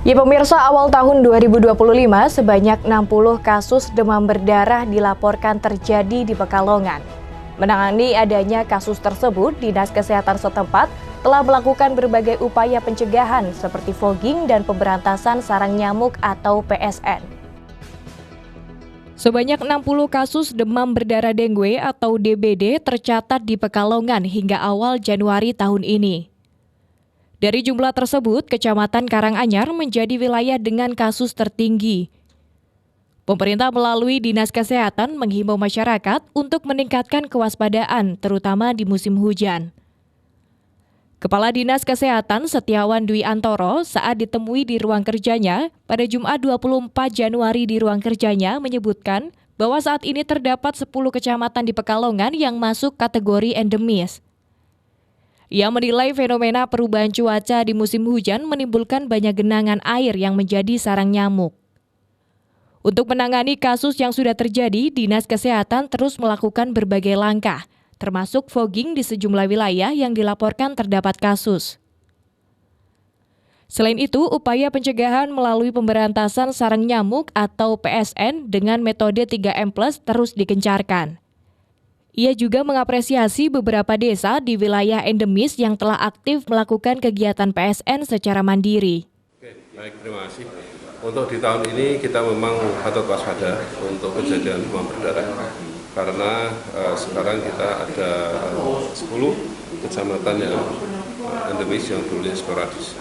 Ya pemirsa, awal tahun 2025 sebanyak 60 kasus demam berdarah dilaporkan terjadi di Pekalongan. Menangani adanya kasus tersebut, Dinas Kesehatan setempat telah melakukan berbagai upaya pencegahan seperti fogging dan pemberantasan sarang nyamuk atau PSN. Sebanyak 60 kasus demam berdarah dengue atau DBD tercatat di Pekalongan hingga awal Januari tahun ini. Dari jumlah tersebut, Kecamatan Karanganyar menjadi wilayah dengan kasus tertinggi. Pemerintah melalui Dinas Kesehatan menghimbau masyarakat untuk meningkatkan kewaspadaan, terutama di musim hujan. Kepala Dinas Kesehatan Setiawan Dwi Antoro saat ditemui di ruang kerjanya pada Jumat 24 Januari di ruang kerjanya menyebutkan bahwa saat ini terdapat 10 kecamatan di Pekalongan yang masuk kategori endemis. Ia menilai fenomena perubahan cuaca di musim hujan menimbulkan banyak genangan air yang menjadi sarang nyamuk. Untuk menangani kasus yang sudah terjadi, Dinas Kesehatan terus melakukan berbagai langkah, termasuk fogging di sejumlah wilayah yang dilaporkan terdapat kasus. Selain itu, upaya pencegahan melalui pemberantasan sarang nyamuk atau PSN dengan metode 3M+ terus digencarkan. Ia juga mengapresiasi beberapa desa di wilayah endemis yang telah aktif melakukan kegiatan PSN secara mandiri. Oke, baik, terima kasih. Untuk di tahun ini kita memang patut waspada untuk kejadian demam berdarah. Karena sekarang kita ada 10 kecamatan yang endemis yang dulunya sporadis.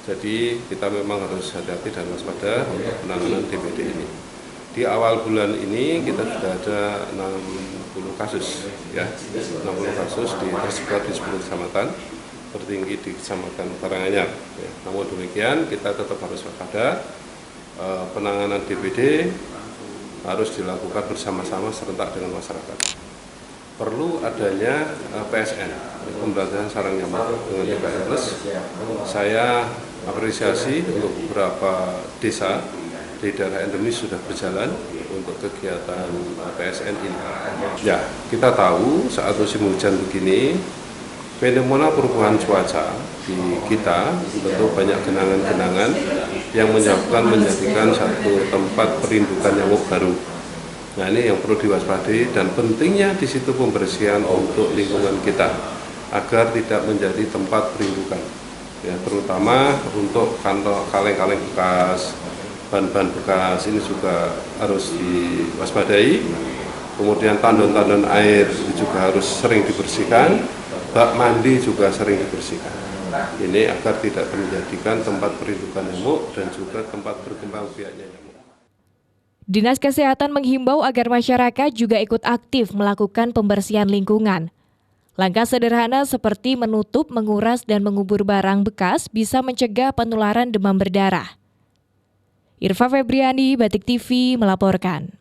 Jadi kita memang harus hati-hati dan waspada untuk penanganan DBD ini. Di awal bulan ini kita sudah ada 60 kasus, ya, 60 kasus tersebar di 10 kecamatan, tertinggi di Kecamatan Karanganyar. Ya. Namun demikian kita tetap harus waspada, penanganan DBD harus dilakukan bersama-sama serentak dengan masyarakat. Perlu adanya PSN, pemberantasan sarang nyamuk dengan 3M+. Saya apresiasi untuk beberapa desa di daerah endemis sudah berjalan untuk kegiatan PSN ini. Ya, kita tahu saat musim hujan begini, fenomena perubahan cuaca di kita tentu banyak genangan-genangan yang menjadikan satu tempat perindukan nyamuk baru. Nah, ini yang perlu diwaspadai dan pentingnya di situ pembersihan untuk lingkungan kita agar tidak menjadi tempat perindukan. Ya, terutama untuk kaleng-kaleng bekas, bahan-bahan bekas ini juga harus diwaspadai. Kemudian tandon-tandon air juga harus sering dibersihkan, bak mandi juga sering dibersihkan. Ini agar tidak menjadikan tempat perindukan nyamuk dan juga tempat berkembang biaknya nyamuk. Dinas Kesehatan menghimbau agar masyarakat juga ikut aktif melakukan pembersihan lingkungan. Langkah sederhana seperti menutup, menguras, dan mengubur barang bekas bisa mencegah penularan demam berdarah. Irfa Febriani, Batik TV, melaporkan.